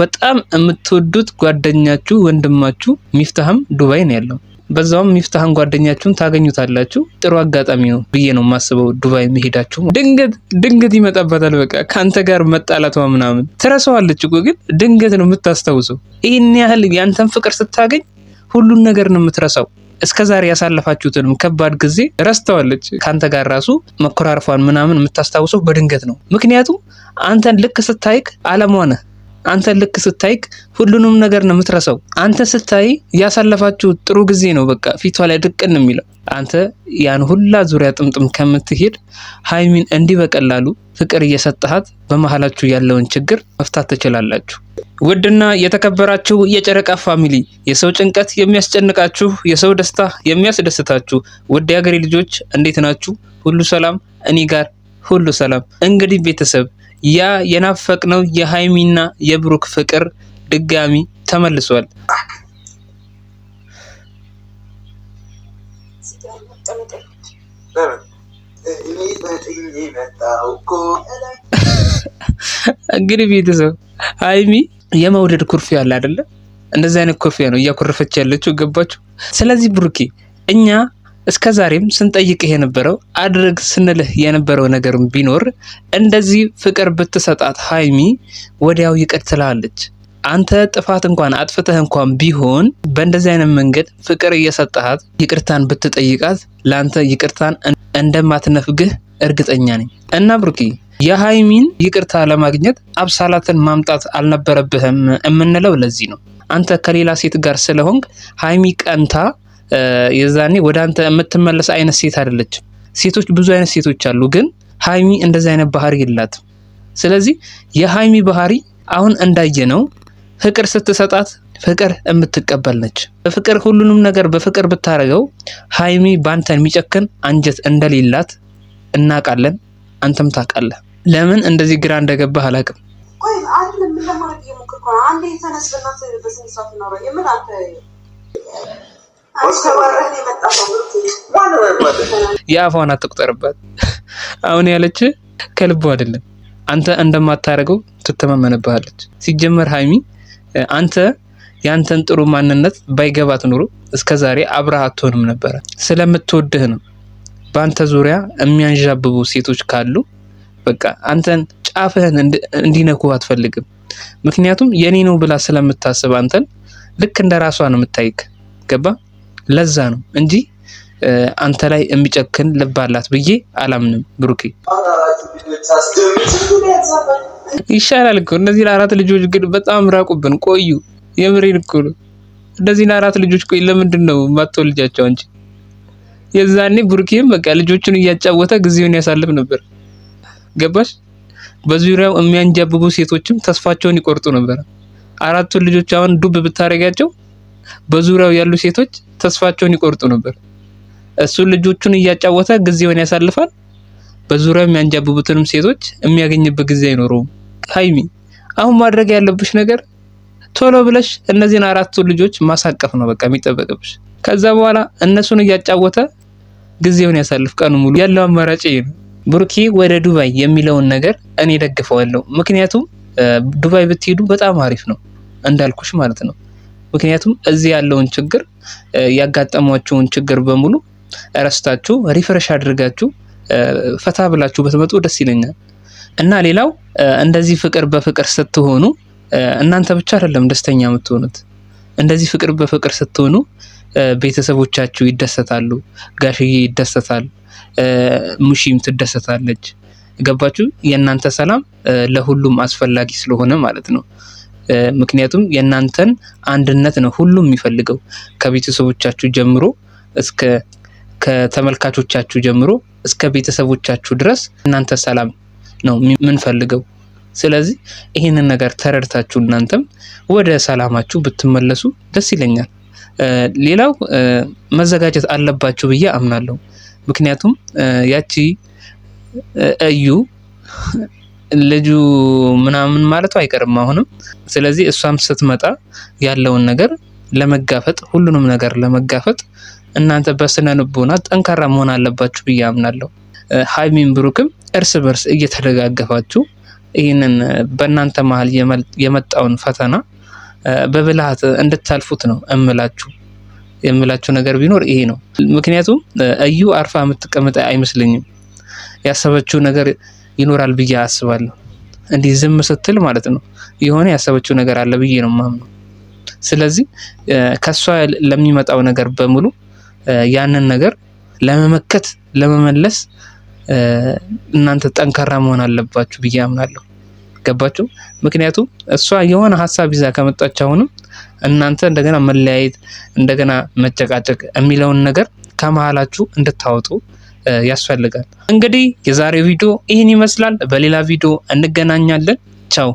በጣም የምትወዱት ጓደኛችሁ ወንድማችሁ ሚፍታህም ዱባይ ነው ያለው። በዛውም ሚፍታህን ጓደኛችሁን ታገኙታላችሁ። ጥሩ አጋጣሚ ነው ብዬ ነው የማስበው። ዱባይ መሄዳችሁ ድንገት ይመጣበታል። በቃ ካንተ ጋር መጣላቷ ምናምን ትረሳዋለች እኮ ግን ድንገት ነው የምታስታውሰው። ይሄን ያህል ያንተን ፍቅር ስታገኝ ሁሉን ነገር ነው የምትረሳው። እስከዛሬ ያሳለፋችሁትንም ከባድ ጊዜ ረስተዋለች። ካንተ ጋር ራሱ መኮራረፏን ምናምን የምታስታውሰው በድንገት ነው። ምክንያቱም አንተን ልክ ስታይክ አለሟነ አንተ ልክ ስታይክ ሁሉንም ነገር ነው የምትረሳው። አንተ ስታይ ያሳለፋችሁ ጥሩ ጊዜ ነው በቃ ፊቷ ላይ ድቅን የሚለው። አንተ ያን ሁላ ዙሪያ ጥምጥም ከምትሄድ ሃይሚን እንዲህ በቀላሉ ፍቅር እየሰጠሃት በመሃላችሁ ያለውን ችግር መፍታት ትችላላችሁ። ውድና የተከበራችሁ የጨረቃ ፋሚሊ፣ የሰው ጭንቀት የሚያስጨንቃችሁ፣ የሰው ደስታ የሚያስደስታችሁ ውድ የሀገሬ ልጆች እንዴት ናችሁ? ሁሉ ሰላም? እኔ ጋር ሁሉ ሰላም። እንግዲህ ቤተሰብ ያ የናፈቅነው የሃይሚና የብሩክ ፍቅር ድጋሚ ተመልሷል። እንግዲህ ቤተሰብ ሃይሚ የመውደድ ኩርፊያ አለ አይደለ? እንደዚህ አይነት ኩርፊያ ነው እያኮረፈች ያለችው። ገባችሁ? ስለዚህ ብሩኬ እኛ እስከዛሬም ስንጠይቅህ የነበረው አድርግ ስንልህ የነበረው ነገርም ቢኖር እንደዚህ ፍቅር ብትሰጣት ሃይሚ ወዲያው ይቅር ትላለች። አንተ ጥፋት እንኳን አጥፍተህ እንኳን ቢሆን በእንደዚህ አይነት መንገድ ፍቅር እየሰጣሃት ይቅርታን ብትጠይቃት ላንተ ይቅርታን እንደማትነፍግህ እርግጠኛ ነኝ። እና ብሩኬ የሃይሚን ይቅርታ ለማግኘት አብሳላትን ማምጣት አልነበረብህም የምንለው ለዚህ ነው። አንተ ከሌላ ሴት ጋር ስለሆንክ ሃይሚ ቀንታ የዛኔ ወደ አንተ የምትመለስ አይነት ሴት አይደለችም። ሴቶች ብዙ አይነት ሴቶች አሉ፣ ግን ሃይሚ እንደዚህ አይነት ባህሪ የላትም። ስለዚህ የሃይሚ ባህሪ አሁን እንዳየነው ፍቅር ስትሰጣት ፍቅር የምትቀበል ነች። በፍቅር ሁሉንም ነገር በፍቅር ብታረገው ሃይሚ ባንተ የሚጨክን አንጀት እንደሌላት እናውቃለን። አንተም ታውቃለህ። ለምን እንደዚህ ግራ እንደገባህ አላውቅም። ቆይ አይደለም ምን ለማድረግ እየሞከርኩ ነው። አንዴ ተነስበናት በስነ ስርዓት ነው የምን አንተ የአፏን አትቁጠርባት። አሁን ያለች ከልቡ አይደለም። አንተ እንደማታረገው ትተማመንብሃለች። ሲጀመር ሃይሚ አንተ ያንተን ጥሩ ማንነት ባይገባት ኑሮ እስከዛሬ አብረህ አትሆንም ነበር። ስለምትወድህ ነው። በአንተ ዙሪያ የሚያንዣብቡ ሴቶች ካሉ በቃ አንተን ጫፍህን እንዲነኩ አትፈልግም። ምክንያቱም የኔ ነው ብላ ስለምታስብ አንተን ልክ እንደራሷ ነው የምታይክ። ገባ? ለዛ ነው እንጂ አንተ ላይ የሚጨክን ልብ አላት ብዬ አላምንም። ብሩኬ ይሻላል እኮ እነዚህ ለአራት ልጆች ግን በጣም ራቁብን ቆዩ። የምሬን እኮ ነው። እነዚህ ለአራት ልጆች ቆይ ለምንድን ነው ማትወልጃቸው እንጂ? የዛኔ ብሩኬም በቃ ልጆቹን እያጫወተ ጊዜውን ያሳልፍ ነበር። ገባሽ? በዙሪያው የሚያንጃብቡ ሴቶችም ተስፋቸውን ይቆርጡ ነበር። አራቱን ልጆች አሁን ዱብ ብታረጋቸው በዙሪያው ያሉ ሴቶች ተስፋቸውን ይቆርጡ ነበር። እሱ ልጆቹን እያጫወተ ጊዜውን ያሳልፋል። በዙሪያው የሚያንጃብቡትንም ሴቶች የሚያገኝበት ጊዜ አይኖረውም። ሃይሚ አሁን ማድረግ ያለብሽ ነገር ቶሎ ብለሽ እነዚህን አራቱን ልጆች ማሳቀፍ ነው በቃ የሚጠበቅብሽ። ከዛ በኋላ እነሱን እያጫወተ ጊዜውን ያሳልፍ ቀኑ ሙሉ። ያለው አማራጭ ይሄ ነው። ብሩኬ ወደ ዱባይ የሚለውን ነገር እኔ ደግፈዋለሁ። ምክንያቱም ዱባይ ብትሄዱ በጣም አሪፍ ነው እንዳልኩሽ ማለት ነው። ምክንያቱም እዚህ ያለውን ችግር ያጋጠሟችሁን ችግር በሙሉ ረስታችሁ ሪፍሬሽ አድርጋችሁ ፈታ ብላችሁ በትመጡ ደስ ይለኛል። እና ሌላው እንደዚህ ፍቅር በፍቅር ስትሆኑ እናንተ ብቻ አይደለም ደስተኛ የምትሆኑት። እንደዚህ ፍቅር በፍቅር ስትሆኑ ቤተሰቦቻችሁ ይደሰታሉ፣ ጋሽዬ ይደሰታል፣ ሙሺም ትደሰታለች። ገባችሁ? የእናንተ ሰላም ለሁሉም አስፈላጊ ስለሆነ ማለት ነው። ምክንያቱም የእናንተን አንድነት ነው ሁሉም የሚፈልገው። ከቤተሰቦቻችሁ ጀምሮ እስከ ከተመልካቾቻችሁ ጀምሮ እስከ ቤተሰቦቻችሁ ድረስ እናንተ ሰላም ነው የምንፈልገው። ስለዚህ ይሄንን ነገር ተረድታችሁ እናንተም ወደ ሰላማችሁ ብትመለሱ ደስ ይለኛል። ሌላው መዘጋጀት አለባችሁ ብዬ አምናለሁ። ምክንያቱም ያቺ እዩ ልጁ ምናምን ማለቱ አይቀርም አሁንም። ስለዚህ እሷም ስትመጣ ያለውን ነገር ለመጋፈጥ ሁሉንም ነገር ለመጋፈጥ እናንተ በስነ ልቦና ጠንካራ መሆን አለባችሁ ብዬ አምናለሁ። ሃይሚን ብሩክም እርስ በርስ እየተደጋገፋችሁ ይህንን በእናንተ መሀል የመጣውን ፈተና በብልሃት እንድታልፉት ነው የምላችሁ ነገር ቢኖር ይሄ ነው። ምክንያቱም እዩ አርፋ የምትቀመጥ አይመስለኝም። ያሰበችው ነገር ይኖራል ብዬ አስባለሁ። እንዲህ ዝም ስትል ማለት ነው የሆነ ያሰበችው ነገር አለ ብዬ ነው የማምነው። ስለዚህ ከሷ ለሚመጣው ነገር በሙሉ ያንን ነገር ለመመከት ለመመለስ እናንተ ጠንካራ መሆን አለባችሁ ብዬ አምናለሁ። ገባችሁ? ምክንያቱም እሷ የሆነ ሐሳብ ይዛ ከመጣች አሁንም እናንተ እንደገና መለያየት እንደገና መጨቃጨቅ የሚለውን ነገር ከመሃላችሁ እንድታወጡ ያስፈልጋል። እንግዲህ የዛሬው ቪዲዮ ይህን ይመስላል። በሌላ ቪዲዮ እንገናኛለን። ቻው።